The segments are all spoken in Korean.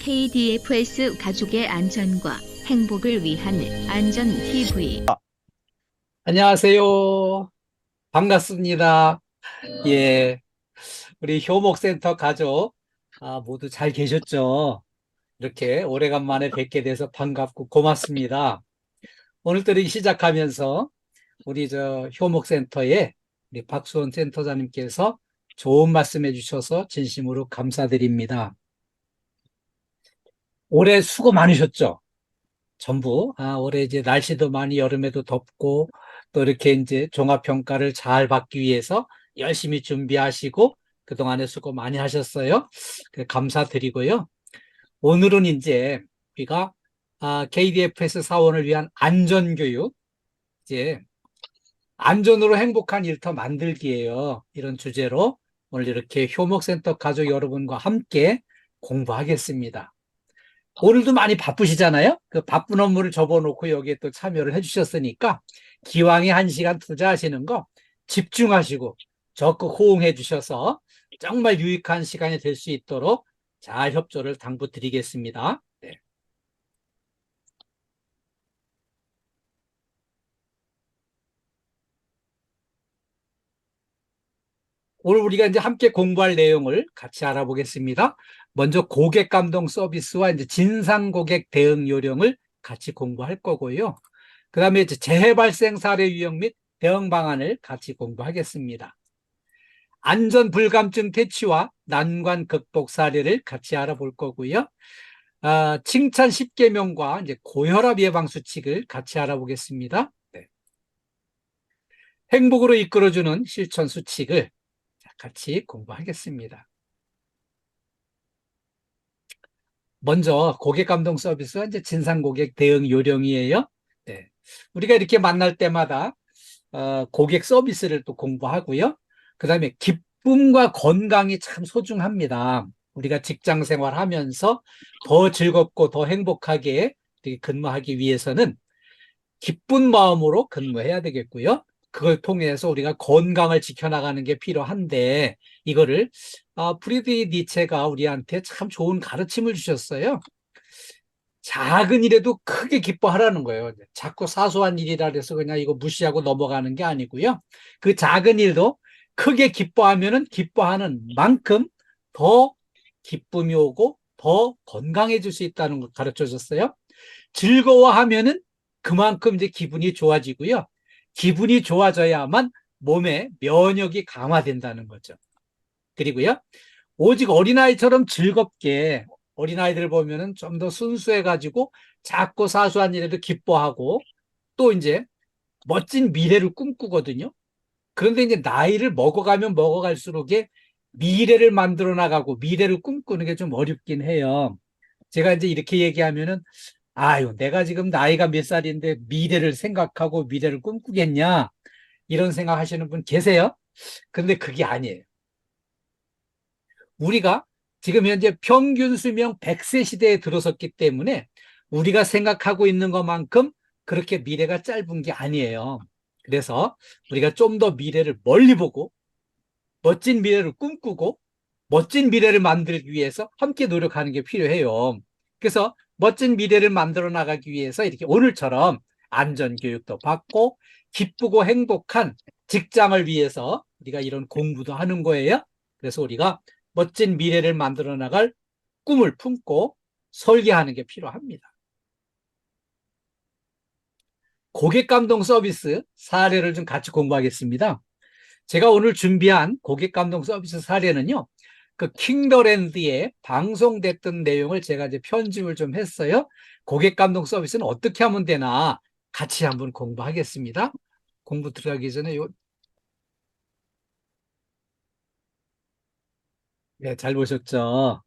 KDFS 가족의 안전과 행복을 위한 안전 TV. 안녕하세요. 반갑습니다. 예, 우리 효목센터 가족 모두 잘 계셨죠? 이렇게 오래간만에 뵙게 돼서 반갑고 고맙습니다. 오늘따라 시작하면서 우리 효목센터에 우리 박수원 센터장님께서 좋은 말씀 해주셔서 진심으로 감사드립니다. 올해 수고 많으셨죠? 전부. 올해 이제 날씨도 많이 여름에도 덥고 또 이렇게 이제 종합평가를 잘 받기 위해서 열심히 준비하시고 그동안에 수고 많이 하셨어요. 감사드리고요. 오늘은 이제 우리가 KDFS 사원을 위한 안전교육, 이제 안전으로 행복한 일터 만들기예요. 이런 주제로 오늘 이렇게 효목센터 가족 여러분과 함께 공부하겠습니다. 오늘도 많이 바쁘시잖아요. 그 바쁜 업무를 접어놓고 여기에 또 참여를 해주셨으니까 기왕에 1시간 투자하시는 거 집중하시고 적극 호응해 주셔서 정말 유익한 시간이 될 수 있도록 잘 협조를 당부드리겠습니다. 네. 오늘 우리가 이제 함께 공부할 내용을 같이 알아보겠습니다. 먼저 고객 감동 서비스와 이제 진상 고객 대응 요령을 같이 공부할 거고요. 그 다음에 이제 재해 발생 사례 유형 및 대응 방안을 같이 공부하겠습니다. 안전 불감증 퇴치와 난관 극복 사례를 같이 알아볼 거고요. 칭찬 10계명과 이제 고혈압 예방 수칙을 같이 알아보겠습니다. 네. 행복으로 이끌어주는 실천 수칙을 같이 공부하겠습니다. 먼저 고객 감동 서비스와 이제 진상 고객 대응 요령이에요. 네. 우리가 이렇게 만날 때마다 고객 서비스를 또 공부하고요. 그 다음에 기쁨과 건강이 참 소중합니다. 우리가 직장 생활하면서 더 즐겁고 더 행복하게 근무하기 위해서는 기쁜 마음으로 근무해야 되겠고요. 그걸 통해서 우리가 건강을 지켜나가는 게 필요한데 이거를 프리드리히 니체가 우리한테 참 좋은 가르침을 주셨어요. 작은 일에도 크게 기뻐하라는 거예요. 자꾸 사소한 일이라 해서 그냥 이거 무시하고 넘어가는 게 아니고요. 그 작은 일도 크게 기뻐하면은 기뻐하는 만큼 더 기쁨이 오고 더 건강해질 수 있다는 걸 가르쳐 줬어요. 즐거워하면은 그만큼 이제 기분이 좋아지고요. 기분이 좋아져야만 몸의 면역이 강화된다는 거죠. 그리고요. 오직 어린아이처럼 즐겁게 어린아이들 보면은 좀 더 순수해가지고 작고 사소한 일에도 기뻐하고 또 이제 멋진 미래를 꿈꾸거든요. 그런데 이제 나이를 먹어가면 먹어갈수록에 미래를 만들어 나가고 미래를 꿈꾸는 게 좀 어렵긴 해요. 제가 이제 이렇게 얘기하면은 아유, 내가 지금 나이가 몇 살인데 미래를 생각하고 미래를 꿈꾸겠냐? 이런 생각 하시는 분 계세요? 근데 그게 아니에요. 우리가 지금 현재 평균 수명 100세 시대에 들어섰기 때문에 우리가 생각하고 있는 것만큼 그렇게 미래가 짧은 게 아니에요. 그래서 우리가 좀 더 미래를 멀리 보고 멋진 미래를 꿈꾸고 멋진 미래를 만들기 위해서 함께 노력하는 게 필요해요. 그래서 멋진 미래를 만들어 나가기 위해서 이렇게 오늘처럼 안전교육도 받고 기쁘고 행복한 직장을 위해서 우리가 이런 공부도 하는 거예요. 그래서 우리가 멋진 미래를 만들어 나갈 꿈을 품고 설계하는 게 필요합니다. 고객 감동 서비스 사례를 좀 같이 공부하겠습니다. 제가 오늘 준비한 고객 감동 서비스 사례는요, 그 킹더랜드에 방송됐던 내용을 제가 이제 편집을 좀 했어요. 고객 감동 서비스는 어떻게 하면 되나 같이 한번 공부하겠습니다. 공부 들어가기 전에 네, 잘 보셨죠?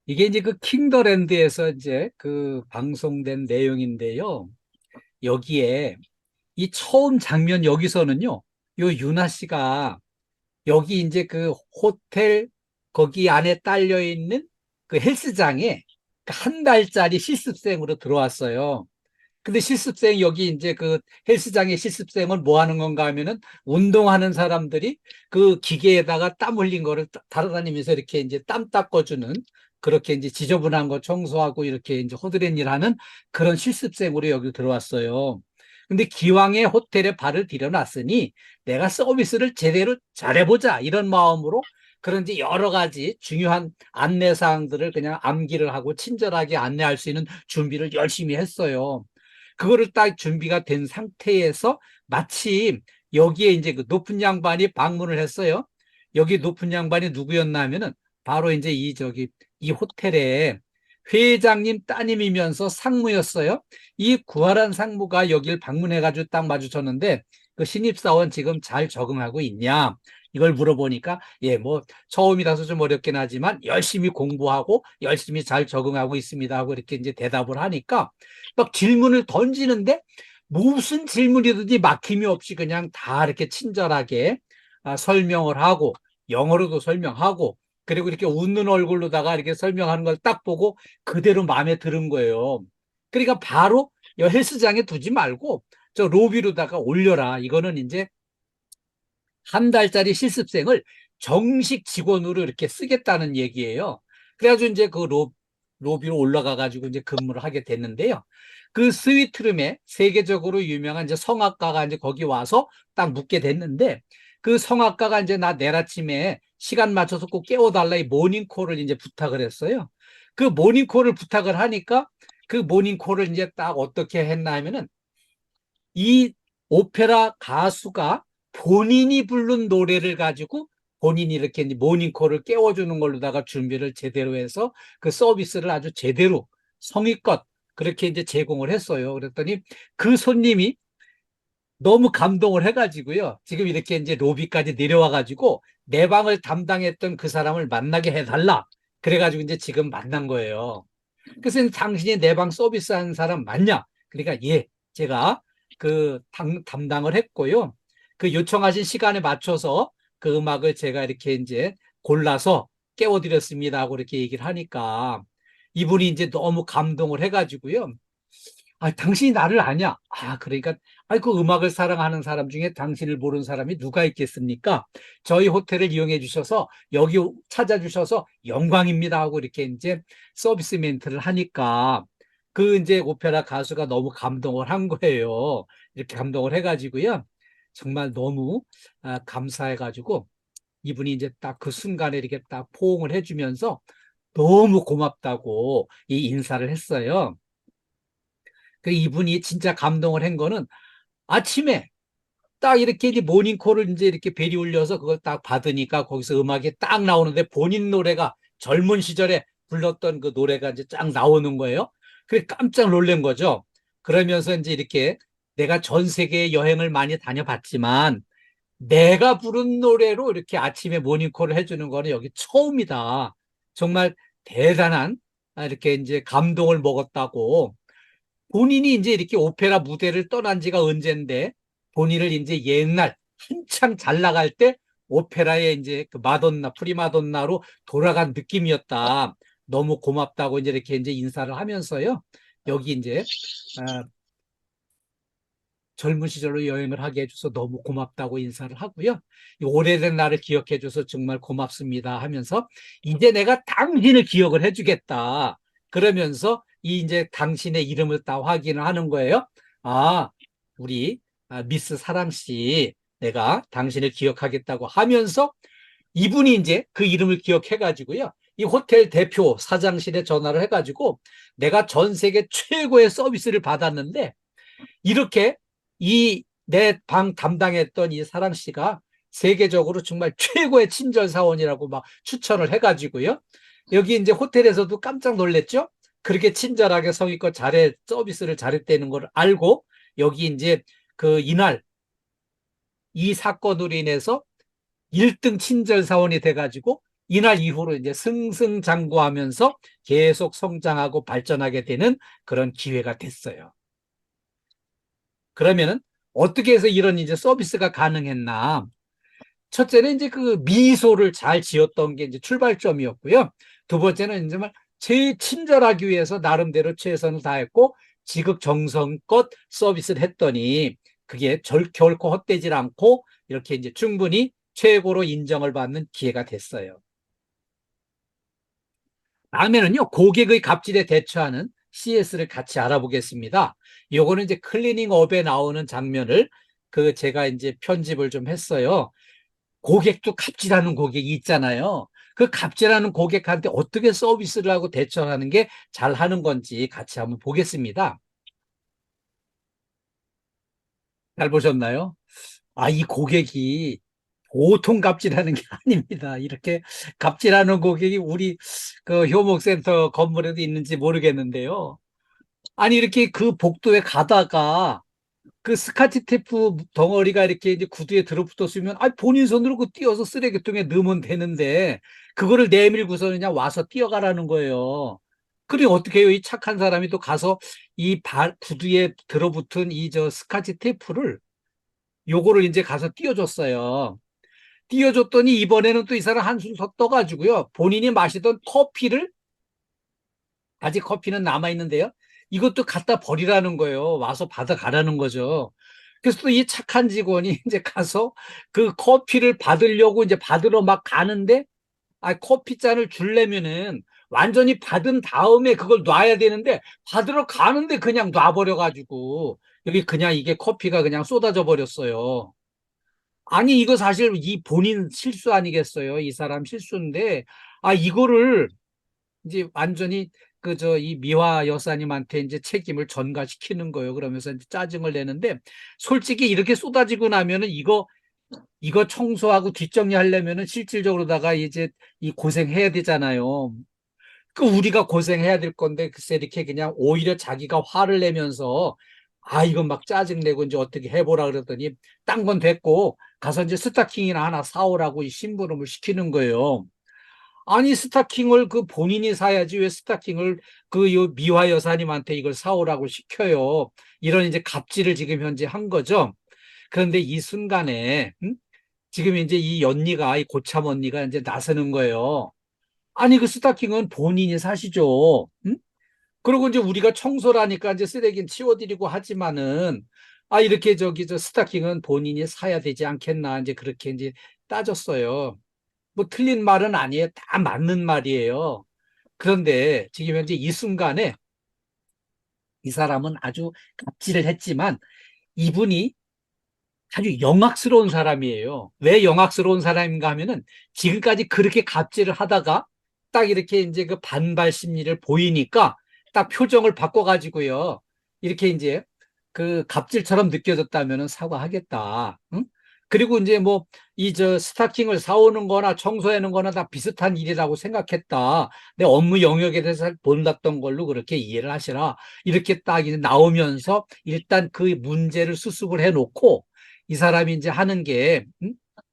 이게 이제 그 킹더랜드에서 이제 그 방송된 내용인데요. 여기에 이 처음 장면 여기서는요, 요 유나 씨가 여기 이제 그 호텔 거기 안에 딸려 있는 그 헬스장에 한 달짜리 실습생으로 들어왔어요. 근데 실습생 여기 이제 그 헬스장의 실습생은 뭐 하는 건가 하면은 운동하는 사람들이 그 기계에다가 땀 흘린 거를 달아다니면서 이렇게 이제 땀 닦아주는 그렇게 이제 지저분한 거 청소하고 이렇게 이제 허드렛 일하는 그런 실습생으로 여기 들어왔어요. 근데 기왕에 호텔에 발을 들여놨으니 내가 서비스를 제대로 잘해보자 이런 마음으로 그런 이제 여러 가지 중요한 안내 사항들을 그냥 암기를 하고 친절하게 안내할 수 있는 준비를 열심히 했어요. 그거를 딱 준비가 된 상태에서 마침 여기에 이제 그 높은 양반이 방문을 했어요. 여기 높은 양반이 누구였나 하면은 바로 이제 이 호텔의 회장님 따님이면서 상무였어요. 이 구하란 상무가 여길 방문해가지고 딱 마주쳤는데 그 신입사원 지금 잘 적응하고 있냐? 이걸 물어보니까 예, 뭐 처음이라서 좀 어렵긴 하지만 열심히 공부하고 열심히 잘 적응하고 있습니다 하고 이렇게 이제 대답을 하니까 막 질문을 던지는데 무슨 질문이든지 막힘이 없이 그냥 다 이렇게 친절하게 설명을 하고 영어로도 설명하고 그리고 이렇게 웃는 얼굴로다가 이렇게 설명하는 걸 딱 보고 그대로 마음에 드는 거예요. 그러니까 바로 헬스장에 두지 말고 저 로비로다가 올려라. 이거는 이제 한 달짜리 실습생을 정식 직원으로 이렇게 쓰겠다는 얘기예요. 그래가지고 이제 그 로비로 올라가 가지고 이제 근무를 하게 됐는데요. 그 스위트룸에 세계적으로 유명한 이제 성악가가 이제 거기 와서 딱 묵게 됐는데 그 성악가가 이제 나 내일 아침에 시간 맞춰서 꼭 깨워달라 이 모닝콜을 이제 부탁을 했어요. 그 모닝콜을 부탁을 하니까 그 모닝콜을 이제 딱 어떻게 했나 하면은 이 오페라 가수가 본인이 부른 노래를 가지고 본인이 이렇게 모닝콜을 깨워주는 걸로다가 준비를 제대로 해서 그 서비스를 아주 제대로 성의껏 그렇게 이제 제공을 했어요. 그랬더니 그 손님이 너무 감동을 해가지고요. 지금 이렇게 이제 로비까지 내려와가지고 내 방을 담당했던 그 사람을 만나게 해달라. 그래가지고 이제 지금 만난 거예요. 그래서 당신이 내 방 서비스하는 사람 맞냐? 그러니까 예, 제가 그 담당을 했고요. 그 요청하신 시간에 맞춰서 그 음악을 제가 이렇게 이제 골라서 깨워드렸습니다 하고 이렇게 얘기를 하니까 이분이 이제 너무 감동을 해가지고요. 아, 당신이 나를 아냐? 아, 그러니까, 그 음악을 사랑하는 사람 중에 당신을 모르는 사람이 누가 있겠습니까? 저희 호텔을 이용해 주셔서, 여기 찾아주셔서 영광입니다 하고 이렇게 이제 서비스 멘트를 하니까, 그 이제 오페라 가수가 너무 감동을 한 거예요. 이렇게 감동을 해가지고요. 정말 너무 감사해가지고, 이분이 이제 딱 그 순간에 이렇게 딱 포옹을 해주면서 너무 고맙다고 이 인사를 했어요. 그 이분이 진짜 감동을 한 거는 아침에 딱 이렇게 이제 모닝콜을 이제 이렇게 벨이 울려서 그걸 딱 받으니까 거기서 음악이 딱 나오는데 본인 노래가 젊은 시절에 불렀던 그 노래가 이제 쫙 나오는 거예요. 그래 깜짝 놀란 거죠. 그러면서 이제 이렇게 내가 전 세계 여행을 많이 다녀봤지만 내가 부른 노래로 이렇게 아침에 모닝콜을 해주는 거는 여기 처음이다. 정말 대단한 이렇게 이제 감동을 먹었다고 본인이 이제 이렇게 오페라 무대를 떠난 지가 언젠데 본인을 이제 옛날 한창 잘 나갈 때 오페라의 이제 그 마돈나, 프리마돈나로 돌아간 느낌이었다. 너무 고맙다고 이제 이렇게 이제 인사를 하면서요. 여기 이제 아, 젊은 시절로 여행을 하게 해줘서 너무 고맙다고 인사를 하고요. 이 오래된 나를 기억해줘서 정말 고맙습니다 하면서 이제 내가 당신을 기억을 해주겠다. 그러면서 이 이제 당신의 이름을 다 확인을 하는 거예요. 아, 우리 미스 사랑 씨, 내가 당신을 기억하겠다고 하면서 이분이 이제 그 이름을 기억해가지고요. 이 호텔 대표 사장실에 전화를 해가지고 내가 전 세계 최고의 서비스를 받았는데 이렇게 이 내 방 담당했던 이 사랑 씨가 세계적으로 정말 최고의 친절 사원이라고 막 추천을 해가지고요. 여기 이제 호텔에서도 깜짝 놀랐죠. 그렇게 친절하게 성의껏 잘해 서비스를 잘했다는 걸 알고 여기 이제 그 이날 이 사건으로 인해서 1등 친절 사원이 돼가지고 이날 이후로 이제 승승장구하면서 계속 성장하고 발전하게 되는 그런 기회가 됐어요. 그러면은 어떻게 해서 이런 이제 서비스가 가능했나? 첫째는 이제 그 미소를 잘 지었던 게 이제 출발점이었고요. 두 번째는 이제 제일 친절하기 위해서 나름대로 최선을 다했고 지극정성껏 서비스를 했더니 그게 결코 헛되질 않고 이렇게 이제 충분히 최고로 인정을 받는 기회가 됐어요. 다음에는요, 고객의 갑질에 대처하는 CS를 같이 알아보겠습니다. 요거는 이제 클리닝 업에 나오는 장면을 제가 이제 편집을 좀 했어요. 고객도 갑질하는 고객이 있잖아요. 그 갑질하는 고객한테 어떻게 서비스를 하고 대처하는 게 잘하는 건지 같이 한번 보겠습니다. 잘 보셨나요? 아, 이 고객이 보통 갑질하는 게 아닙니다. 이렇게 갑질하는 고객이 우리 그 효목센터 건물에도 있는지 모르겠는데요. 아니, 이렇게 그 복도에 가다가 그 스카치 테이프 덩어리가 이렇게 이제 구두에 들어붙었으면, 아, 본인 손으로 그 띄어서 쓰레기통에 넣으면 되는데, 그거를 내밀고서 그냥 와서 뛰어가라는 거예요. 그래, 어떻게 해요? 이 착한 사람이 또 가서 이 구두에 들어붙은 이 스카치 테이프를 요거를 이제 가서 띄워줬어요. 띄워줬더니 이번에는 또 이 사람 한술 더 떠가지고요. 본인이 마시던 커피를, 아직 커피는 남아있는데요. 이것도 갖다 버리라는 거예요. 와서 받아가라는 거죠. 그래서 또 이 착한 직원이 이제 가서 그 커피를 받으려고 이제 받으러 막 가는데, 아, 커피 잔을 주려면은 완전히 받은 다음에 그걸 놔야 되는데, 받으러 가는데 그냥 놔버려가지고, 여기 그냥 이게 커피가 그냥 쏟아져 버렸어요. 아니, 이거 사실 이 본인 실수 아니겠어요? 이 사람 실수인데, 아, 이거를 이제 완전히 이 미화 여사님한테 이제 책임을 전가시키는 거예요. 그러면서 이제 짜증을 내는데, 솔직히 이렇게 쏟아지고 나면은 이거 청소하고 뒷정리하려면은 실질적으로다가 이제 이 고생해야 되잖아요. 그 우리가 고생해야 될 건데, 글쎄 이렇게 그냥 오히려 자기가 화를 내면서, 아, 이건 막 짜증내고 이제 어떻게 해보라 그랬더니, 딴 건 됐고 가서 이제 스타킹이나 하나 사오라고 이 심부름을 시키는 거예요. 아니, 스타킹을 그 본인이 사야지 왜 스타킹을 요 미화 여사님한테 이걸 사오라고 시켜요. 이런 이제 갑질을 지금 현재 한 거죠. 그런데 이 순간에 지금 이제 이 언니가, 이 고참 언니가 이제 나서는 거예요. 아니, 그 스타킹은 본인이 사시죠. 응? 그리고 이제 우리가 청소를 하니까 이제 쓰레기는 치워드리고 하지만은, 아, 이렇게 저 스타킹은 본인이 사야 되지 않겠나, 이제 그렇게 이제 따졌어요. 뭐 틀린 말은 아니에요. 다 맞는 말이에요. 그런데 지금 현재 이 순간에 이 사람은 아주 갑질을 했지만, 이분이 아주 영악스러운 사람이에요. 왜 영악스러운 사람인가 하면은, 지금까지 그렇게 갑질을 하다가 딱 이렇게 이제 그 반발 심리를 보이니까 딱 표정을 바꿔가지고요. 이렇게 이제 그 갑질처럼 느껴졌다면은 사과하겠다. 응? 그리고 이제 뭐 이 스타킹을 사오는 거나 청소하는 거나 다 비슷한 일이라고 생각했다. 내 업무 영역에 대해서 잘 몰랐던 걸로 그렇게 이해를 하시라. 이렇게 딱 이제 나오면서 일단 그 문제를 수습을 해놓고, 이 사람이 이제 하는 게,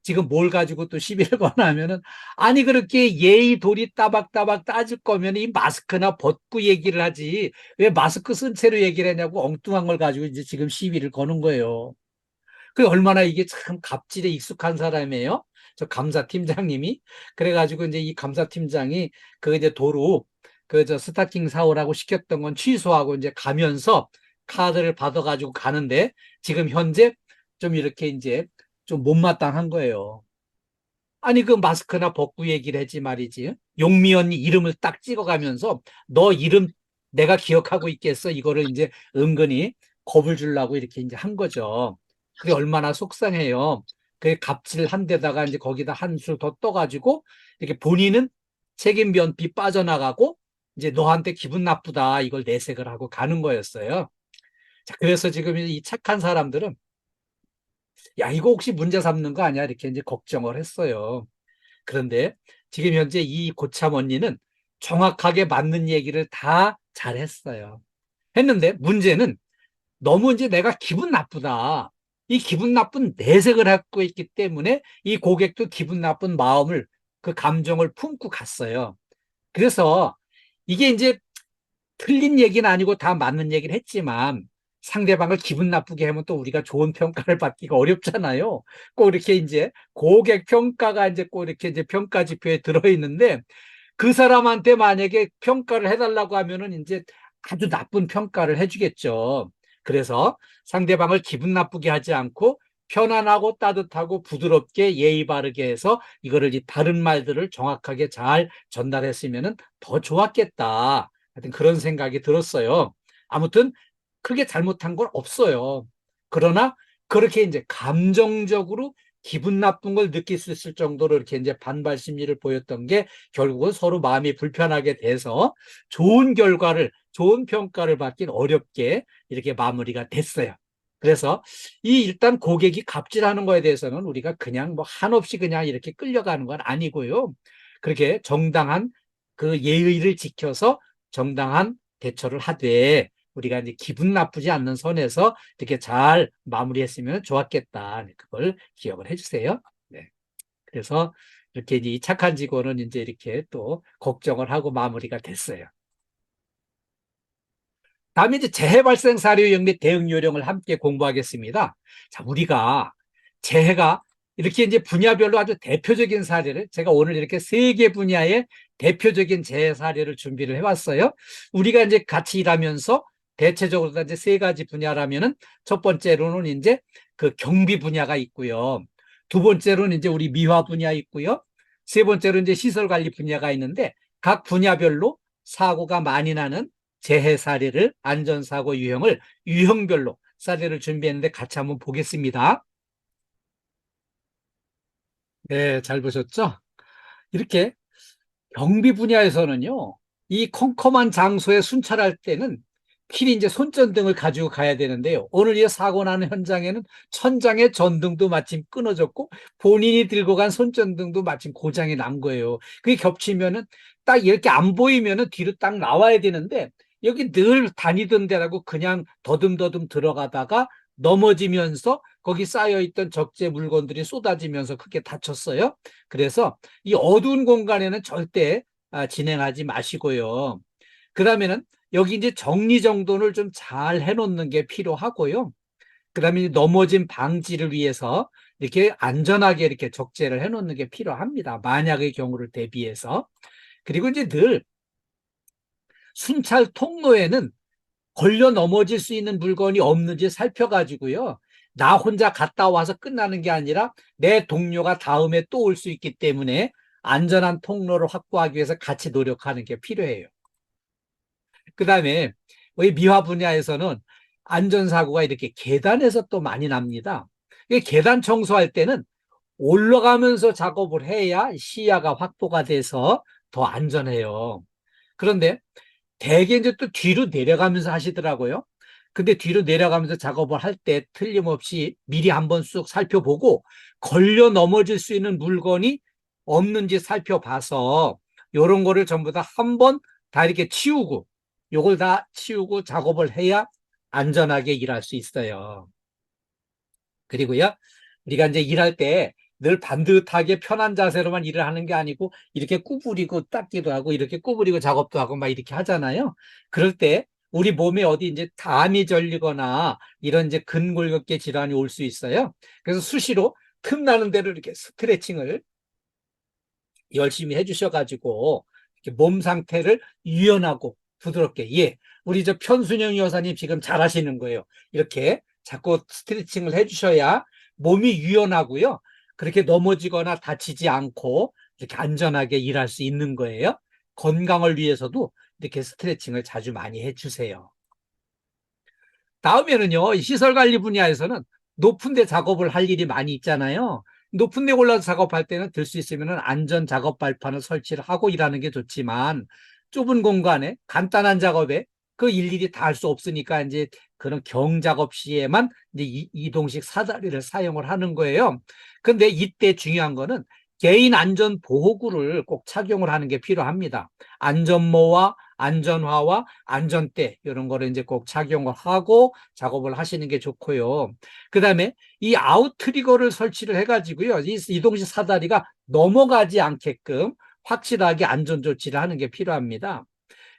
지금 뭘 가지고 또 시비를 거나 하면은, 아니, 그렇게 예의 도리 따박따박 따질 거면 이 마스크나 벗고 얘기를 하지, 왜 마스크 쓴 채로 얘기를 하냐고 엉뚱한 걸 가지고 이제 지금 시비를 거는 거예요. 그 얼마나 이게 참 갑질에 익숙한 사람이에요. 저 감사팀장님이. 그래가지고 이제 이 감사팀장이 그 이제 도로 스타킹 사오라고 시켰던 건 취소하고 이제 가면서 카드를 받아가지고 가는데, 지금 현재 좀 이렇게 이제 좀 못마땅한 거예요. 아니, 그 마스크나 벗고 얘기를 했지 말이지. 용미 언니 이름을 딱 찍어가면서, 너 이름 내가 기억하고 있겠어? 이거를 이제 은근히 겁을 주려고 이렇게 이제 한 거죠. 그게 얼마나 속상해요. 그 갑질 한 데다가 이제 거기다 한 술 더 떠가지고, 이렇게 본인은 책임 면피 빠져나가고, 이제 너한테 기분 나쁘다 이걸 내색을 하고 가는 거였어요. 자, 그래서 지금 이 착한 사람들은, 야, 이거 혹시 문제 삼는 거 아니야? 이렇게 이제 걱정을 했어요. 그런데 지금 현재 이 고참 언니는 정확하게 맞는 얘기를 다 잘했어요. 했는데 문제는, 너무 이제 내가 기분 나쁘다, 이 기분 나쁜 내색을 하고 있기 때문에 이 고객도 기분 나쁜 마음을, 그 감정을 품고 갔어요. 그래서 이게 이제 틀린 얘기는 아니고 다 맞는 얘기를 했지만, 상대방을 기분 나쁘게 하면 또 우리가 좋은 평가를 받기가 어렵잖아요. 꼭 이렇게 이제 고객 평가가 이제 꼭 이렇게 이제 평가 지표에 들어있는데, 그 사람한테 만약에 평가를 해달라고 하면은 이제 아주 나쁜 평가를 해주겠죠. 그래서 상대방을 기분 나쁘게 하지 않고 편안하고 따뜻하고 부드럽게 예의 바르게 해서 이거를 이 다른 말들을 정확하게 잘 전달했으면 더 좋았겠다. 하여튼 그런 생각이 들었어요. 아무튼 크게 잘못한 건 없어요. 그러나 그렇게 이제 감정적으로 기분 나쁜 걸 느낄 수 있을 정도로 이렇게 이제 반발 심리를 보였던 게 결국은 서로 마음이 불편하게 돼서 좋은 평가를 받긴 어렵게 이렇게 마무리가 됐어요. 그래서 이 일단 고객이 갑질하는 거에 대해서는 우리가 그냥 뭐 한없이 그냥 이렇게 끌려가는 건 아니고요. 그렇게 정당한 그 예의를 지켜서 정당한 대처를 하되 우리가 이제 기분 나쁘지 않는 선에서 이렇게 잘 마무리했으면 좋았겠다. 그걸 기억을 해주세요. 네. 그래서 이렇게 이제 이 착한 직원은 이제 이렇게 또 걱정을 하고 마무리가 됐어요. 다음에 이제 재해 발생 사료 유형 및 대응 요령을 함께 공부하겠습니다. 자, 우리가 재해가 이렇게 이제 분야별로 아주 대표적인 사례를 제가 오늘 이렇게 세 개 분야의 대표적인 재해 사례를 준비를 해왔어요. 우리가 이제 같이 일하면서 대체적으로 이제 세 가지 분야라면은 첫 번째로는 이제 그 경비 분야가 있고요. 두 번째로는 이제 우리 미화 분야 있고요. 세 번째로 이제 시설 관리 분야가 있는데 각 분야별로 사고가 많이 나는 재해 사례를 안전사고 유형을 유형별로 사례를 준비했는데 같이 한번 보겠습니다. 네, 잘 보셨죠? 이렇게 경비 분야에서는요, 이 컴컴한 장소에 순찰할 때는 필히 이제 손전등을 가지고 가야 되는데요. 오늘 이 사고 나는 현장에는 천장의 전등도 마침 끊어졌고 본인이 들고 간 손전등도 마침 고장이 난 거예요. 그게 겹치면은 딱 이렇게 안 보이면은 뒤로 딱 나와야 되는데 여기 늘 다니던 데라고 그냥 더듬더듬 들어가다가 넘어지면서 거기 쌓여있던 적재 물건들이 쏟아지면서 크게 다쳤어요. 그래서 이 어두운 공간에는 절대 진행하지 마시고요. 그 다음에는 여기 이제 정리정돈을 좀 잘 해놓는 게 필요하고요. 그 다음에 넘어짐 방지를 위해서 이렇게 안전하게 이렇게 적재를 해놓는 게 필요합니다. 만약의 경우를 대비해서. 그리고 이제 늘 순찰 통로에는 걸려 넘어질 수 있는 물건이 없는지 살펴가지고요. 나 혼자 갔다 와서 끝나는 게 아니라 내 동료가 다음에 또 올 수 있기 때문에 안전한 통로를 확보하기 위해서 같이 노력하는 게 필요해요. 그 다음에 우리 미화 분야에서는 안전사고가 이렇게 계단에서 또 많이 납니다. 계단 청소할 때는 올라가면서 작업을 해야 시야가 확보가 돼서 더 안전해요. 그런데 대개 이제 또 뒤로 내려가면서 하시더라고요. 근데 뒤로 내려가면서 작업을 할 때 틀림없이 미리 한번 쑥 살펴보고 걸려 넘어질 수 있는 물건이 없는지 살펴봐서 이런 거를 전부 다 한번 다 이렇게 치우고 요걸 다 치우고 작업을 해야 안전하게 일할 수 있어요. 그리고요, 우리가 이제 일할 때 늘 반듯하게 편한 자세로만 일을 하는 게 아니고 이렇게 구부리고 닦기도 하고 이렇게 구부리고 작업도 하고 막 이렇게 하잖아요. 그럴 때 우리 몸에 어디 이제 담이 절리거나 이런 이제 근골격계 질환이 올 수 있어요. 그래서 수시로 틈나는 대로 이렇게 스트레칭을 열심히 해주셔가지고 이렇게 몸 상태를 유연하고 부드럽게, 예, 우리 저 편순영 여사님 지금 잘하시는 거예요. 이렇게 자꾸 스트레칭을 해주셔야 몸이 유연하고요. 그렇게 넘어지거나 다치지 않고 이렇게 안전하게 일할 수 있는 거예요. 건강을 위해서도 이렇게 스트레칭을 자주 많이 해주세요. 다음에는요, 시설 관리 분야에서는 높은 데 작업을 할 일이 많이 있잖아요. 높은 데 올라서 작업할 때는 들 수 있으면 안전 작업 발판을 설치를 하고 일하는 게 좋지만 좁은 공간에 간단한 작업에 그 일일이 다 할 수 없으니까 이제 그런 경작업 시에만 이제 이동식 사다리를 사용을 하는 거예요. 근데 이때 중요한 거는 개인 안전 보호구를 꼭 착용을 하는 게 필요합니다. 안전모와 안전화와 안전대 이런 거를 이제 꼭 착용을 하고 작업을 하시는 게 좋고요. 그다음에 이 아웃 트리거를 설치를 해가지고요. 이 이동식 사다리가 넘어가지 않게끔 확실하게 안전 조치를 하는 게 필요합니다.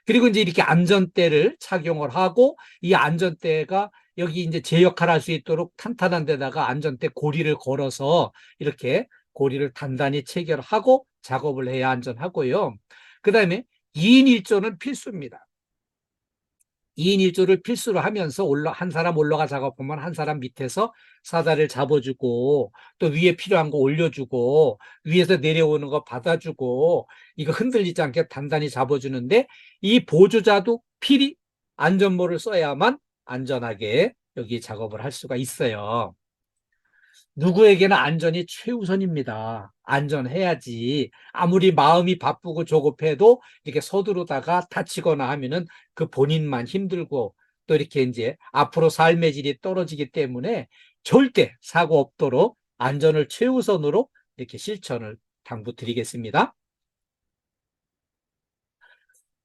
그리고 이제 이렇게 안전대를 착용을 하고 이 안전대가 여기 이제 제 역할을 할 수 있도록 탄탄한 데다가 안전대 고리를 걸어서 이렇게 고리를 단단히 체결하고 작업을 해야 안전하고요. 그다음에 2인 1조는 필수입니다. 2인 1조를 필수로 하면서 한 사람 올라가 작업하면 한 사람 밑에서 사다리를 잡아주고 또 위에 필요한 거 올려주고 위에서 내려오는 거 받아주고 이거 흔들리지 않게 단단히 잡아주는데 이 보조자도 필히 안전모를 써야만 안전하게 여기 작업을 할 수가 있어요. 누구에게나 안전이 최우선입니다. 안전해야지. 아무리 마음이 바쁘고 조급해도 이렇게 서두르다가 다치거나 하면은 그 본인만 힘들고 또 이렇게 이제 앞으로 삶의 질이 떨어지기 때문에 절대 사고 없도록 안전을 최우선으로 이렇게 실천을 당부드리겠습니다.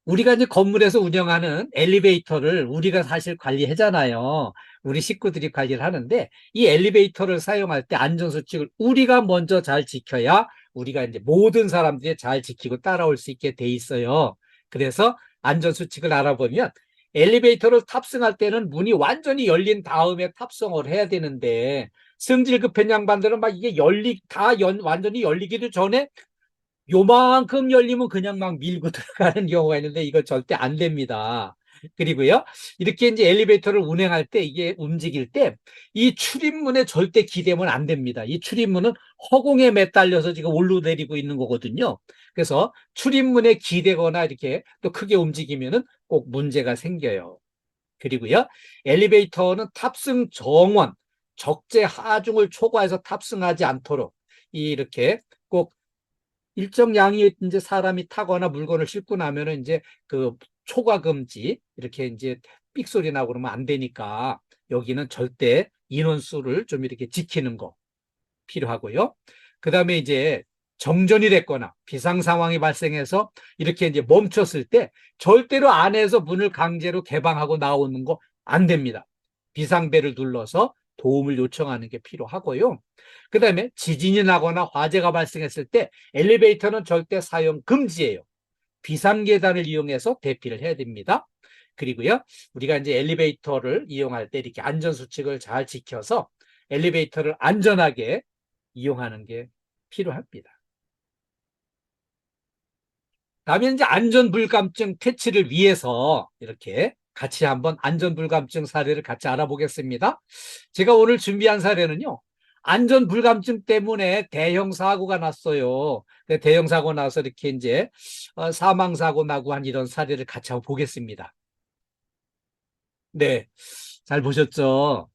우리가 이제 건물에서 운영하는 엘리베이터를 우리가 사실 관리하잖아요. 우리 식구들이 관리를 하는데 이 엘리베이터를 사용할 때 안전수칙을 우리가 먼저 잘 지켜야 우리가 이제 모든 사람들이 잘 지키고 따라올 수 있게 돼 있어요. 그래서 안전수칙을 알아보면 엘리베이터를 탑승할 때는 문이 완전히 열린 다음에 탑승을 해야 되는데 성질 급한 양반들은 막 이게 완전히 열리기도 전에 요만큼 열리면 그냥 막 밀고 들어가는 경우가 있는데 이거 절대 안 됩니다. 그리고요, 이렇게 이제 엘리베이터를 운행할 때 이게 움직일 때 이 출입문에 절대 기대면 안 됩니다. 이 출입문은 허공에 매달려서 지금 오르내리고 있는 거거든요. 그래서 출입문에 기대거나 이렇게 또 크게 움직이면은 꼭 문제가 생겨요. 그리고요, 엘리베이터는 탑승 정원, 적재 하중을 초과해서 탑승하지 않도록 이렇게 꼭 일정 양의 이제 사람이 타거나 물건을 싣고 나면은 이제 그 초과 금지 이렇게 이제 삑소리 나고 그러면 안 되니까 여기는 절대 인원수를 좀 이렇게 지키는 거 필요하고요. 그다음에 이제 정전이 됐거나 비상 상황이 발생해서 이렇게 이제 멈췄을 때 절대로 안에서 문을 강제로 개방하고 나오는 거 안 됩니다. 비상벨을 눌러서 도움을 요청하는 게 필요하고요. 그다음에 지진이 나거나 화재가 발생했을 때 엘리베이터는 절대 사용 금지예요. 비상계단을 이용해서 대피를 해야 됩니다. 그리고요, 우리가 이제 엘리베이터를 이용할 때 이렇게 안전수칙을 잘 지켜서 엘리베이터를 안전하게 이용하는 게 필요합니다. 다음에 이제 안전불감증 퇴치를 위해서 이렇게 같이 한번 안전불감증 사례를 같이 알아보겠습니다. 제가 오늘 준비한 사례는요, 안전불감증 때문에 대형 사고가 났어요. 대형 사고 나서 이렇게 이제 사망사고 나고 한 이런 사례를 같이 한번 보겠습니다. 네, 잘 보셨죠?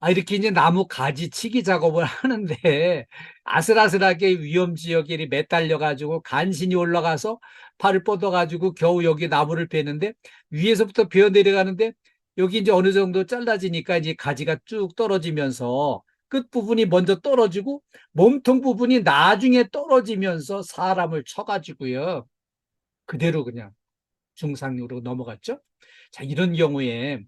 이렇게 이제 나무 가지 치기 작업을 하는데 아슬아슬하게 위험 지역에 매달려가지고 간신히 올라가서 팔을 뻗어가지고 겨우 여기 나무를 베는데 위에서부터 베어 내려가는데 여기 이제 어느 정도 잘라지니까 이제 가지가 쭉 떨어지면서 끝부분이 먼저 떨어지고 몸통 부분이 나중에 떨어지면서 사람을 쳐가지고요. 그대로 그냥 중상으로 넘어갔죠. 자, 이런 경우에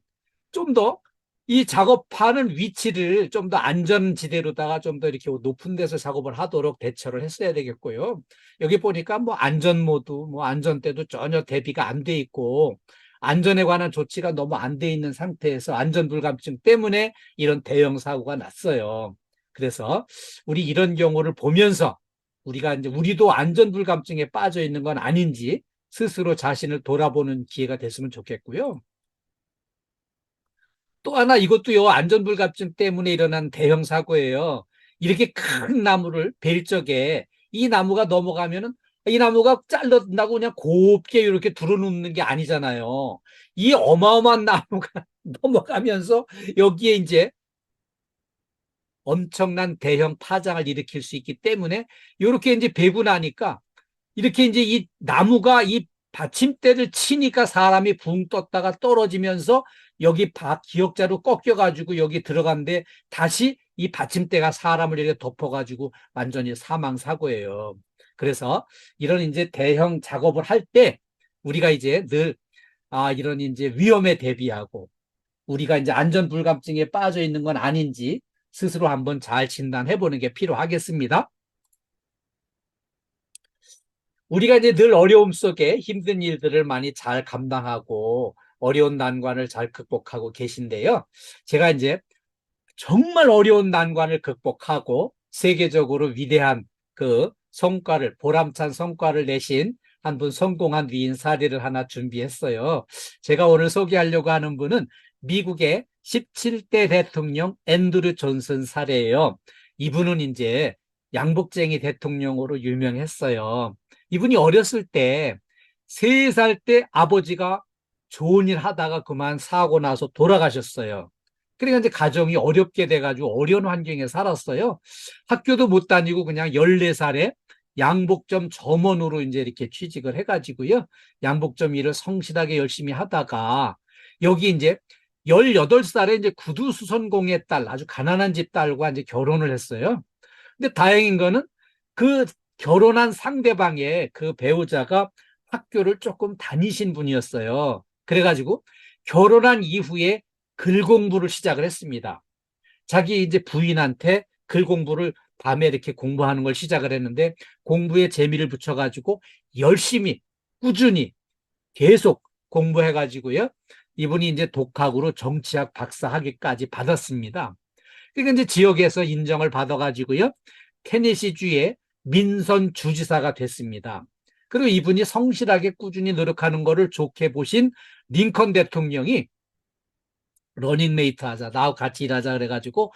좀 더 이 작업하는 위치를 좀 더 안전지대로다가 좀 더 이렇게 높은 데서 작업을 하도록 대처를 했어야 되겠고요. 여기 보니까 뭐 안전모드, 뭐 안전대도 전혀 대비가 안 돼 있고 안전에 관한 조치가 너무 안 돼 있는 상태에서 안전불감증 때문에 이런 대형 사고가 났어요. 그래서 우리 이런 경우를 보면서 우리가 이제 우리도 안전불감증에 빠져 있는 건 아닌지 스스로 자신을 돌아보는 기회가 됐으면 좋겠고요. 또 하나 이것도요, 안전불감증 때문에 일어난 대형 사고예요. 이렇게 큰 나무를 벨 적에 이 나무가 넘어가면은 이 나무가 잘른다고 그냥 곱게 이렇게 두루눕는 게 아니잖아요. 이 어마어마한 나무가 넘어가면서 여기에 이제 엄청난 대형 파장을 일으킬 수 있기 때문에 이렇게 이제 베고 나니까 이렇게 이제 이 나무가 이 받침대를 치니까 사람이 붕 떴다가 떨어지면서 여기 기역자로 꺾여가지고 여기 들어간데 다시 이 받침대가 사람을 이렇게 덮어가지고 완전히 사망 사고예요. 그래서 이런 이제 대형 작업을 할 때 우리가 이제 늘 이런 이제 위험에 대비하고 우리가 이제 안전불감증에 빠져 있는 건 아닌지 스스로 한번 잘 진단해 보는 게 필요하겠습니다. 우리가 이제 늘 어려움 속에 힘든 일들을 많이 잘 감당하고 어려운 난관을 잘 극복하고 계신데요. 제가 이제 정말 어려운 난관을 극복하고 세계적으로 위대한 그 성과를, 보람찬 성과를 내신 한 분 성공한 위인 사례를 하나 준비했어요. 제가 오늘 소개하려고 하는 분은 미국의 17대 대통령 앤드류 존슨 사례예요. 이분은 이제 양복쟁이 대통령으로 유명했어요. 이분이 어렸을 때 3살 때 아버지가 좋은 일 하다가 그만 사고 나서 돌아가셨어요. 그러니까 이제 가정이 어렵게 돼가지고 어려운 환경에 살았어요. 학교도 못 다니고 그냥 14살에 양복점 점원으로 이제 이렇게 취직을 해가지고요. 양복점 일을 성실하게 열심히 하다가 여기 이제 18살에 이제 구두수선공의 딸, 아주 가난한 집 딸과 이제 결혼을 했어요. 근데 다행인 거는 그 결혼한 상대방의 그 배우자가 학교를 조금 다니신 분이었어요. 그래가지고 결혼한 이후에 글 공부를 시작을 했습니다. 자기 이제 부인한테 글 공부를 밤에 이렇게 공부하는 걸 시작을 했는데 공부에 재미를 붙여가지고 열심히 꾸준히 계속 공부해가지고요. 이분이 이제 독학으로 정치학 박사 학위까지 받았습니다. 그러니까 이제 지역에서 인정을 받아가지고요. 테네시주의 민선 주지사가 됐습니다. 그리고 이분이 성실하게 꾸준히 노력하는 것을 좋게 보신 링컨 대통령이 러닝메이트 하자, 나하고 같이 일하자 그래가지고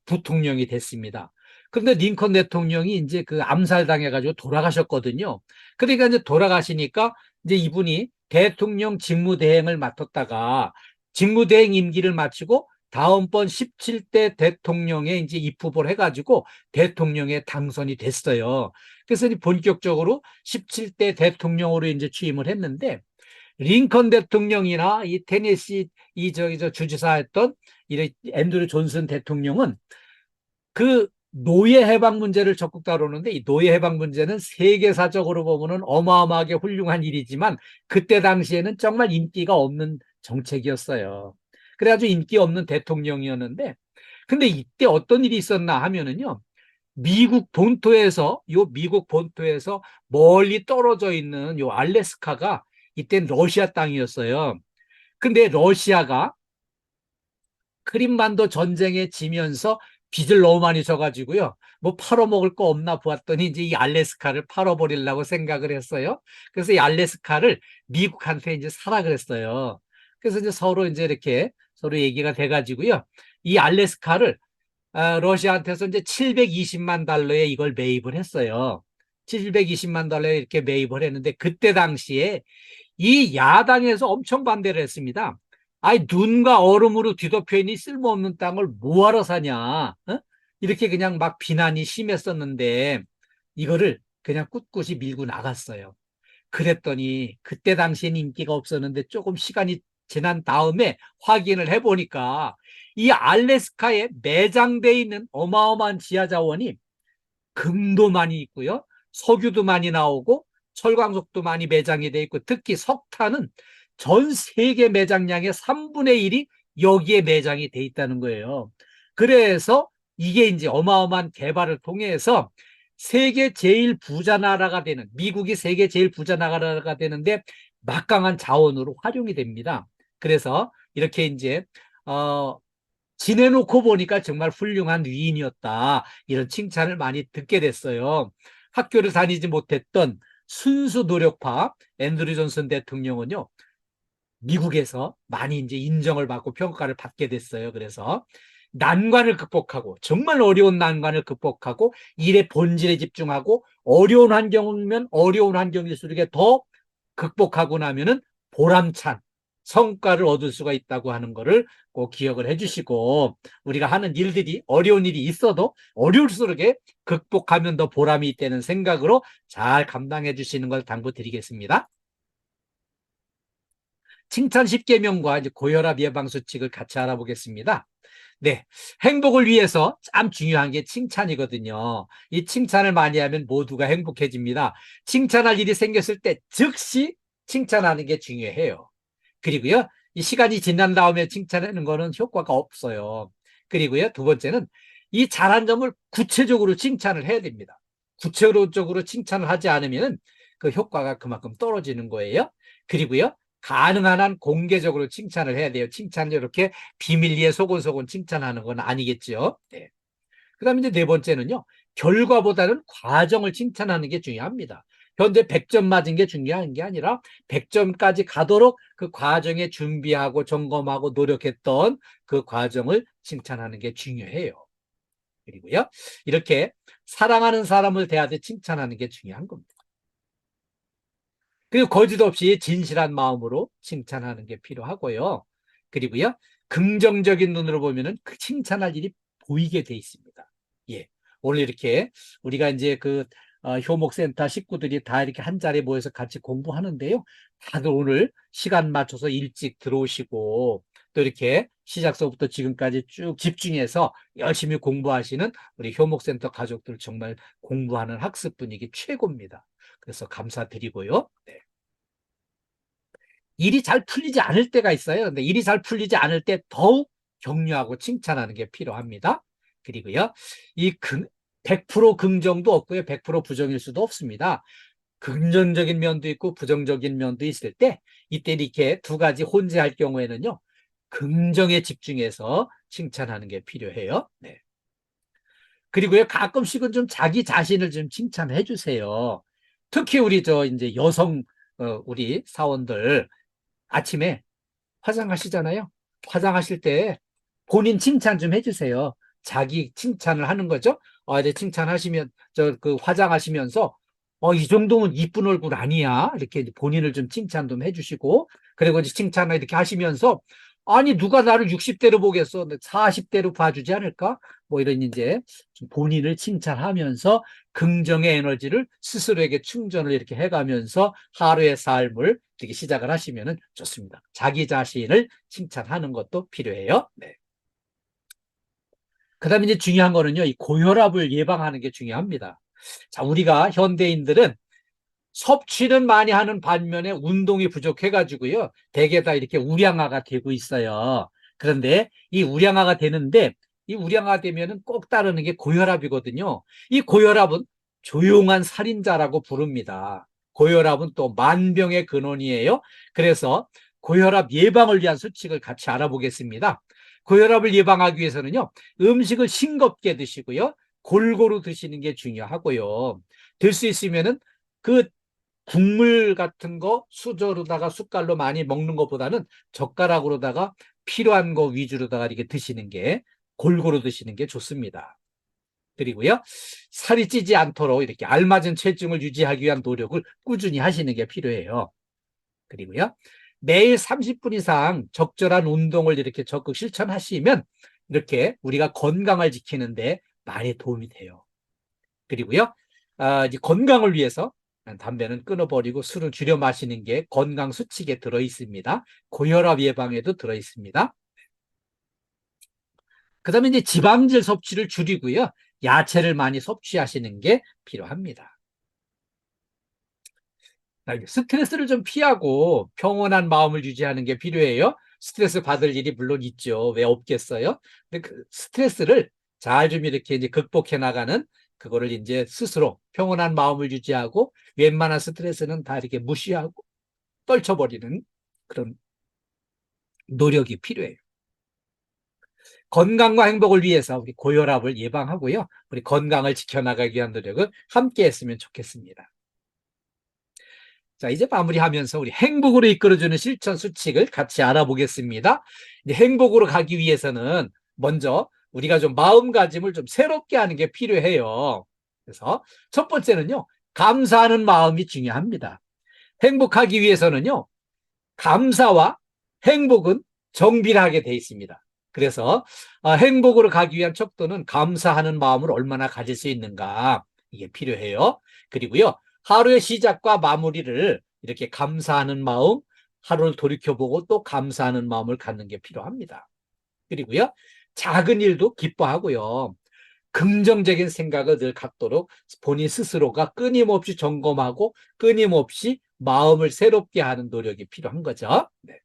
부통령이 됐습니다. 그런데 링컨 대통령이 이제 그 암살당해가지고 돌아가셨거든요. 그러니까 이제 돌아가시니까 이제 이분이 대통령 직무대행을 맡았다가 직무대행 임기를 마치고 다음번 17대 대통령에 이제 입후보를 해가지고 대통령에 당선이 됐어요. 그래서 이제 본격적으로 17대 대통령으로 이제 취임을 했는데 링컨 대통령이나 이 테네시 저 주지사였던 이 앤드류 존슨 대통령은 그 노예 해방 문제를 적극 다루는데 이 노예 해방 문제는 세계사적으로 보면은 어마어마하게 훌륭한 일이지만 그때 당시에는 정말 인기가 없는 정책이었어요. 그래가지고 인기 없는 대통령이었는데 근데 이때 어떤 일이 있었나 하면은요. 미국 본토에서 멀리 떨어져 있는 요 알래스카가 이땐 러시아 땅이었어요. 근데 러시아가 크림반도 전쟁에 지면서 빚을 너무 많이 져가지고요. 뭐 팔아먹을 거 없나 보았더니 이제 이 알래스카를 팔아버리려고 생각을 했어요. 그래서 이 알래스카를 미국한테 이제 사라 그랬어요. 그래서 이제 서로 이제 이렇게 서로 얘기가 돼가지고요. 이 알래스카를 러시아한테서 이제 720만 달러에 이걸 매입을 했어요. 720만 달러에 이렇게 매입을 했는데 그때 당시에 이 야당에서 엄청 반대를 했습니다. 아이, 눈과 얼음으로 뒤덮여 있는 쓸모없는 땅을 뭐하러 사냐? 어? 이렇게 그냥 막 비난이 심했었는데 이거를 그냥 꿋꿋이 밀고 나갔어요. 그랬더니 그때 당시엔 인기가 없었는데 조금 시간이 지난 다음에 확인을 해보니까 이 알래스카에 매장돼 있는 어마어마한 지하자원이 금도 많이 있고요. 석유도 많이 나오고 철광석도 많이 매장이 돼 있고 특히 석탄은 전 세계 매장량의 3분의 1이 여기에 매장이 돼 있다는 거예요. 그래서 이게 이제 어마어마한 개발을 통해서 세계 제일 부자 나라가 되는 미국이 세계 제일 부자 나라가 되는데 막강한 자원으로 활용이 됩니다. 그래서 이렇게 이제 지내놓고 보니까 정말 훌륭한 위인이었다. 이런 칭찬을 많이 듣게 됐어요. 학교를 다니지 못했던 순수 노력파 앤드류 존슨 대통령은요. 미국에서 많이 이제 인정을 받고 평가를 받게 됐어요. 그래서 난관을 극복하고 정말 어려운 난관을 극복하고 일의 본질에 집중하고 어려운 환경이면 어려운 환경일수록 더 극복하고 나면은 보람찬 성과를 얻을 수가 있다고 하는 거를 꼭 기억을 해주시고 우리가 하는 일들이 어려운 일이 있어도 어려울수록 극복하면 더 보람이 있다는 생각으로 잘 감당해 주시는 걸 당부드리겠습니다. 칭찬 10계명과 이제 고혈압 예방 수칙을 같이 알아보겠습니다. 네, 행복을 위해서 참 중요한 게 칭찬이거든요. 이 칭찬을 많이 하면 모두가 행복해집니다. 칭찬할 일이 생겼을 때 즉시 칭찬하는 게 중요해요. 그리고요, 이 시간이 지난 다음에 칭찬하는 거는 효과가 없어요. 그리고요, 두 번째는 이 잘한 점을 구체적으로 칭찬을 해야 됩니다. 구체적으로 칭찬을 하지 않으면 그 효과가 그만큼 떨어지는 거예요. 그리고요, 가능한 한 공개적으로 칭찬을 해야 돼요. 칭찬을 이렇게 비밀리에 소곤소곤 칭찬하는 건 아니겠죠. 네. 그 다음에 이제 네 번째는요, 결과보다는 과정을 칭찬하는 게 중요합니다. 현재 100점 맞은 게 중요한 게 아니라 100점까지 가도록 그 과정에 준비하고 점검하고 노력했던 그 과정을 칭찬하는 게 중요해요. 그리고요, 이렇게 사랑하는 사람을 대하듯 칭찬하는 게 중요한 겁니다. 그리고 거짓 없이 진실한 마음으로 칭찬하는 게 필요하고요. 그리고요, 긍정적인 눈으로 보면은 그 칭찬할 일이 보이게 돼 있습니다. 예. 오늘 이렇게 우리가 이제 효목센터 식구들이 다 이렇게 한 자리에 모여서 같이 공부하는데요. 다들 오늘 시간 맞춰서 일찍 들어오시고 또 이렇게 시작서부터 지금까지 쭉 집중해서 열심히 공부하시는 우리 효목센터 가족들 정말 공부하는 학습 분위기 최고입니다. 그래서 감사드리고요. 네. 일이 잘 풀리지 않을 때가 있어요. 근데 일이 잘 풀리지 않을 때 더욱 격려하고 칭찬하는 게 필요합니다. 그리고요, 100% 긍정도 없고요, 100% 부정일 수도 없습니다. 긍정적인 면도 있고 부정적인 면도 있을 때, 이때 이렇게 두 가지 혼재할 경우에는요, 긍정에 집중해서 칭찬하는 게 필요해요. 네. 그리고요, 가끔씩은 좀 자기 자신을 좀 칭찬해 주세요. 특히 우리 이제 여성, 우리 사원들 아침에 화장하시잖아요. 화장하실 때 본인 칭찬 좀 해주세요. 자기 칭찬을 하는 거죠. 이제 칭찬하시면, 화장하시면서, 이 정도면 이쁜 얼굴 아니야. 이렇게 본인을 좀 칭찬 좀 해주시고, 그리고 이제 칭찬을 이렇게 하시면서, 아니, 누가 나를 60대로 보겠어. 40대로 봐주지 않을까? 뭐 이런 이제 좀 본인을 칭찬하면서 긍정의 에너지를 스스로에게 충전을 이렇게 해가면서 하루의 삶을 이렇게 시작을 하시면 좋습니다. 자기 자신을 칭찬하는 것도 필요해요. 네. 그 다음에 이제 중요한 거는요, 이 고혈압을 예방하는 게 중요합니다. 자, 우리가 현대인들은 섭취는 많이 하는 반면에 운동이 부족해가지고요, 대개 다 이렇게 우량화가 되고 있어요. 그런데 이 우량화가 되는데, 이 우량화 되면은 꼭 따르는 게 고혈압이거든요. 이 고혈압은 조용한 살인자라고 부릅니다. 고혈압은 또 만병의 근원이에요. 그래서 고혈압 예방을 위한 수칙을 같이 알아보겠습니다. 고혈압을 예방하기 위해서는요, 음식을 싱겁게 드시고요, 골고루 드시는 게 중요하고요. 될 수 있으면은 그 국물 같은 거 수저로다가 숟갈로 많이 먹는 것보다는 젓가락으로다가 필요한 거 위주로다가 이렇게 드시는 게, 골고루 드시는 게 좋습니다. 그리고요, 살이 찌지 않도록 이렇게 알맞은 체중을 유지하기 위한 노력을 꾸준히 하시는 게 필요해요. 그리고요, 매일 30분 이상 적절한 운동을 이렇게 적극 실천하시면 이렇게 우리가 건강을 지키는데 많이 도움이 돼요. 그리고요, 이제 건강을 위해서 담배는 끊어버리고 술을 줄여 마시는 게 건강 수칙에 들어 있습니다. 고혈압 예방에도 들어 있습니다. 그 다음에 이제 지방질 섭취를 줄이고요, 야채를 많이 섭취하시는 게 필요합니다. 스트레스를 좀 피하고 평온한 마음을 유지하는 게 필요해요. 스트레스 받을 일이 물론 있죠. 왜 없겠어요? 근데 그 스트레스를 잘 좀 이렇게 이제 극복해 나가는, 그거를 이제 스스로 평온한 마음을 유지하고 웬만한 스트레스는 다 이렇게 무시하고 떨쳐버리는 그런 노력이 필요해요. 건강과 행복을 위해서 우리 고혈압을 예방하고요, 우리 건강을 지켜나가기 위한 노력을 함께 했으면 좋겠습니다. 자, 이제 마무리하면서 우리 행복으로 이끌어주는 실천 수칙을 같이 알아보겠습니다. 이제 행복으로 가기 위해서는 먼저 우리가 좀 마음가짐을 좀 새롭게 하는 게 필요해요. 그래서 첫 번째는요, 감사하는 마음이 중요합니다. 행복하기 위해서는요, 감사와 행복은 정비하게 돼 있습니다. 그래서 행복으로 가기 위한 척도는 감사하는 마음을 얼마나 가질 수 있는가, 이게 필요해요. 그리고요, 하루의 시작과 마무리를 이렇게 감사하는 마음, 하루를 돌이켜보고 또 감사하는 마음을 갖는 게 필요합니다. 그리고요, 작은 일도 기뻐하고요, 긍정적인 생각을 늘 갖도록 본인 스스로가 끊임없이 점검하고 끊임없이 마음을 새롭게 하는 노력이 필요한 거죠. 네.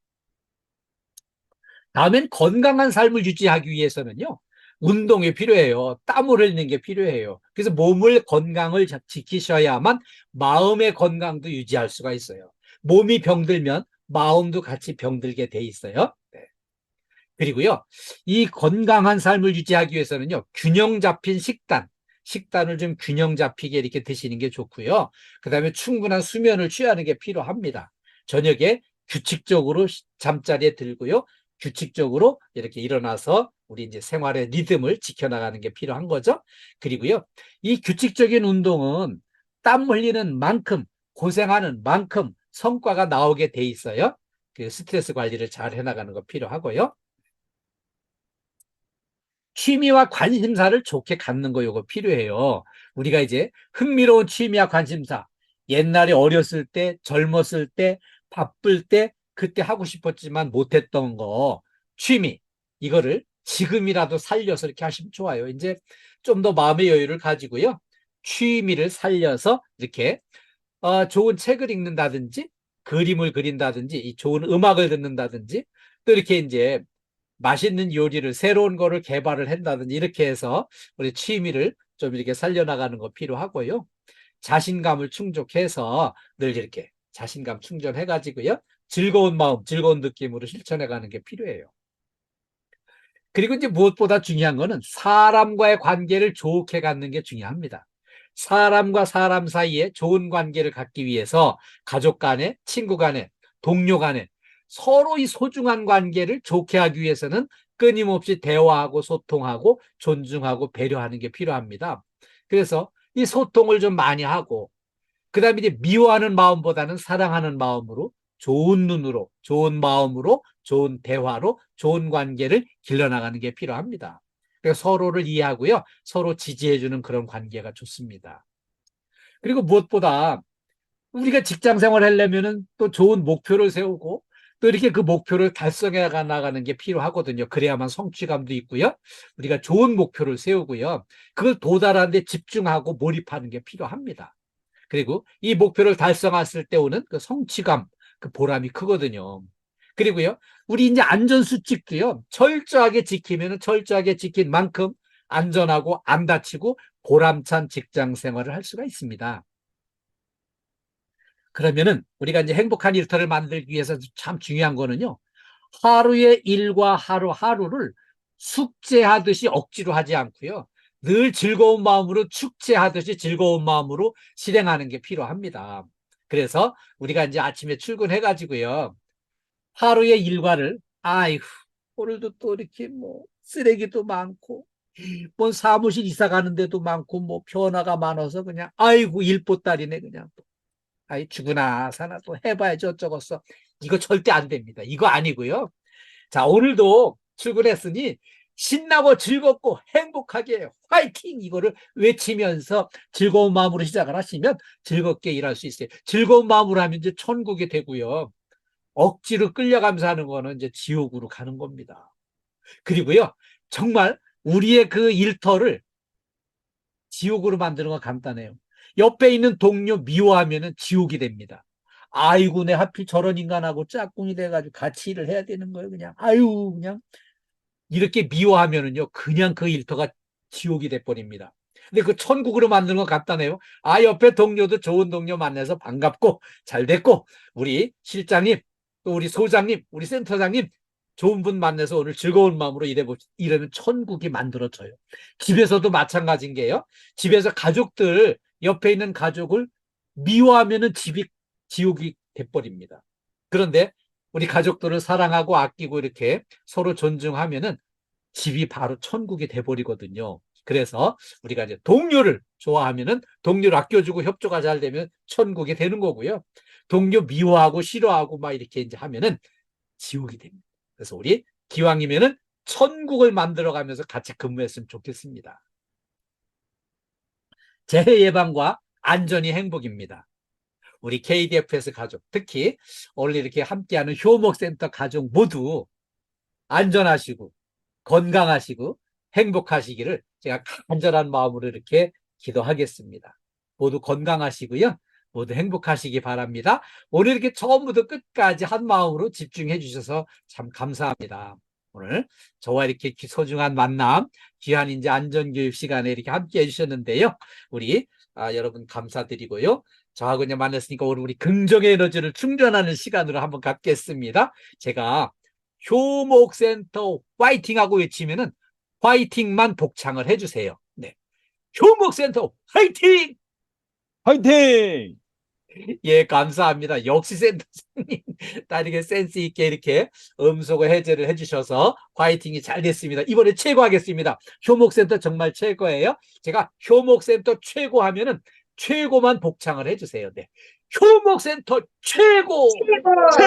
다음엔 건강한 삶을 유지하기 위해서는요, 운동이 필요해요. 땀을 흘리는 게 필요해요. 그래서 몸을 건강을 지키셔야만 마음의 건강도 유지할 수가 있어요. 몸이 병들면 마음도 같이 병들게 돼 있어요. 네. 그리고요, 이 건강한 삶을 유지하기 위해서는요, 균형 잡힌 식단, 식단을 좀 균형 잡히게 이렇게 드시는 게 좋고요. 그다음에 충분한 수면을 취하는 게 필요합니다. 저녁에 규칙적으로 잠자리에 들고요. 규칙적으로 이렇게 일어나서 우리 이제 생활의 리듬을 지켜나가는 게 필요한 거죠. 그리고요, 이 규칙적인 운동은 땀 흘리는 만큼, 고생하는 만큼 성과가 나오게 돼 있어요. 그 스트레스 관리를 잘 해나가는 거 필요하고요. 취미와 관심사를 좋게 갖는 거 요거 필요해요. 우리가 이제 흥미로운 취미와 관심사, 옛날에 어렸을 때, 젊었을 때, 바쁠 때, 그때 하고 싶었지만 못했던 거, 취미, 이거를 지금이라도 살려서 이렇게 하시면 좋아요. 이제 좀 더 마음의 여유를 가지고요. 취미를 살려서 이렇게 좋은 책을 읽는다든지, 그림을 그린다든지, 이 좋은 음악을 듣는다든지, 또 이렇게 이제 맛있는 요리를 새로운 거를 개발을 한다든지 이렇게 해서 우리 취미를 좀 이렇게 살려나가는 거 필요하고요. 자신감을 충족해서 늘 이렇게 자신감 충전해 가지고요. 즐거운 마음, 즐거운 느낌으로 실천해 가는 게 필요해요. 그리고 이제 무엇보다 중요한 거는 사람과의 관계를 좋게 갖는 게 중요합니다. 사람과 사람 사이에 좋은 관계를 갖기 위해서 가족 간에, 친구 간에, 동료 간에 서로 이 소중한 관계를 좋게 하기 위해서는 끊임없이 대화하고 소통하고 존중하고 배려하는 게 필요합니다. 그래서 이 소통을 좀 많이 하고 그다음에 이제 미워하는 마음보다는 사랑하는 마음으로 좋은 눈으로, 좋은 마음으로, 좋은 대화로, 좋은 관계를 길러나가는 게 필요합니다. 그래서 서로를 이해하고요. 서로 지지해주는 그런 관계가 좋습니다. 그리고 무엇보다 우리가 직장 생활 하려면은 또 좋은 목표를 세우고 또 이렇게 그 목표를 달성해 나가는 게 필요하거든요. 그래야만 성취감도 있고요. 우리가 좋은 목표를 세우고요. 그걸 도달하는 데 집중하고 몰입하는 게 필요합니다. 그리고 이 목표를 달성했을 때 오는 그 성취감, 그 보람이 크거든요. 그리고요, 우리 이제 안전수칙도요, 철저하게 지키면 철저하게 지킨 만큼 안전하고 안 다치고 보람찬 직장 생활을 할 수가 있습니다. 그러면은 우리가 이제 행복한 일터를 만들기 위해서 참 중요한 거는요, 하루의 일과 하루하루를 숙제하듯이 억지로 하지 않고요. 늘 즐거운 마음으로 축제하듯이 즐거운 마음으로 실행하는 게 필요합니다. 그래서 우리가 이제 아침에 출근해가지고요. 하루의 일과를, 아이고, 오늘도 또 이렇게 뭐 쓰레기도 많고, 뭐 사무실 이사 가는데도 많고, 뭐 변화가 많아서 그냥, 아이고, 일보따리네, 그냥. 아이, 죽으나 사나 또 해봐야지 어쩌겠어. 이거 절대 안 됩니다. 이거 아니고요. 자, 오늘도 출근했으니 신나고 즐겁고 행복하게 화이팅! 이거를 외치면서 즐거운 마음으로 시작을 하시면 즐겁게 일할 수 있어요. 즐거운 마음으로 하면 이제 천국이 되고요. 억지로 끌려가면서 하는 거는 이제 지옥으로 가는 겁니다. 그리고요, 정말 우리의 그 일터를 지옥으로 만드는 건 간단해요. 옆에 있는 동료 미워하면은 지옥이 됩니다. 아이고, 내 하필 저런 인간하고 짝꿍이 돼가지고 같이 일을 해야 되는 거예요. 그냥, 아유, 그냥. 이렇게 미워하면은요, 그냥 그 일터가 지옥이 돼버립니다. 근데 그 천국으로 만드는 건 간단해요. 아, 옆에 동료도 좋은 동료 만나서 반갑고, 잘 됐고, 우리 실장님, 또 우리 소장님, 우리 센터장님, 좋은 분 만나서 오늘 즐거운 마음으로 이러면 천국이 만들어져요. 집에서도 마찬가지인 게요. 집에서 가족들, 옆에 있는 가족을 미워하면은 집이 지옥이 돼버립니다. 그런데 우리 가족들을 사랑하고 아끼고 이렇게 서로 존중하면은 집이 바로 천국이 돼버리거든요. 그래서 우리가 이제 동료를 좋아하면은 동료를 아껴주고 협조가 잘 되면 천국이 되는 거고요. 동료 미워하고 싫어하고 막 이렇게 이제 하면은 지옥이 됩니다. 그래서 우리 기왕이면은 천국을 만들어가면서 같이 근무했으면 좋겠습니다. 재해 예방과 안전이 행복입니다. 우리 KDFS 가족, 특히 오늘 이렇게 함께하는 효목센터 가족 모두 안전하시고 건강하시고 행복하시기를 제가 간절한 마음으로 이렇게 기도하겠습니다. 모두 건강하시고요. 모두 행복하시기 바랍니다. 오늘 이렇게 처음부터 끝까지 한 마음으로 집중해 주셔서 참 감사합니다. 오늘 저와 이렇게 소중한 만남, 귀한 이제 안전교육 시간에 이렇게 함께 해주셨는데요. 우리 여러분 감사드리고요. 저하고 이제 만났으니까 오늘 우리 긍정의 에너지를 충전하는 시간으로 한번 갖겠습니다. 제가 효목센터 화이팅하고 외치면은 화이팅만 복창을 해주세요. 네. 효목센터 화이팅! 화이팅! 예, 감사합니다. 역시 센터장님 다르게 센스 있게 이렇게 음소거 해제를 해주셔서 화이팅이 잘 됐습니다. 이번에 최고하겠습니다. 효목센터 정말 최고예요. 제가 효목센터 최고 하면은 최고만 복창을 해주세요. 네. 효목센터 최고!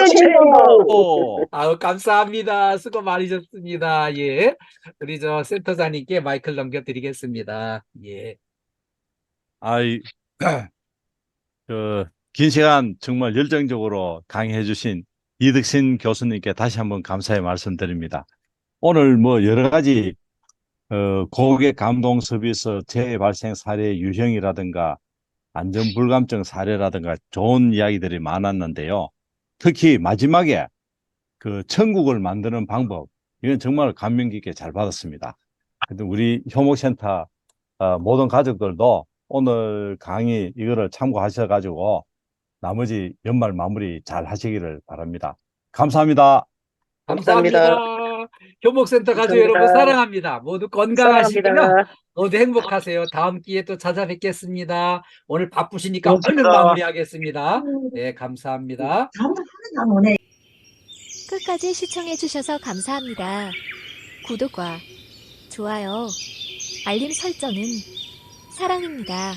최고! 아우, 감사합니다. 수고 많으셨습니다. 예. 우리 저 센터장님께 마이크를 넘겨드리겠습니다. 예. 아이, 긴 시간 정말 열정적으로 강의해 주신 이득신 교수님께 다시 한번 감사의 말씀드립니다. 오늘 뭐 여러 가지 고객 감동 서비스 재발생 사례 유형이라든가 안전불감증 사례라든가 좋은 이야기들이 많았는데요. 특히 마지막에 그 천국을 만드는 방법, 이건 정말 감명 깊게 잘 받았습니다. 하여튼 우리 효목센터 모든 가족들도 오늘 강의 이거를 참고하셔가지고 나머지 연말 마무리 잘 하시기를 바랍니다. 감사합니다. 감사합니다. 효목센터 가족 여러분 사랑합니다. 모두 건강하시고요. 사랑합니다. 모두 행복하세요. 다음 기회에 또 찾아뵙겠습니다. 오늘 바쁘시니까 고맙습니다. 얼른 마무리하겠습니다. 네, 감사합니다. 끝까지 시청해주셔서 감사합니다. 구독과 좋아요, 알림 설정은 사랑입니다.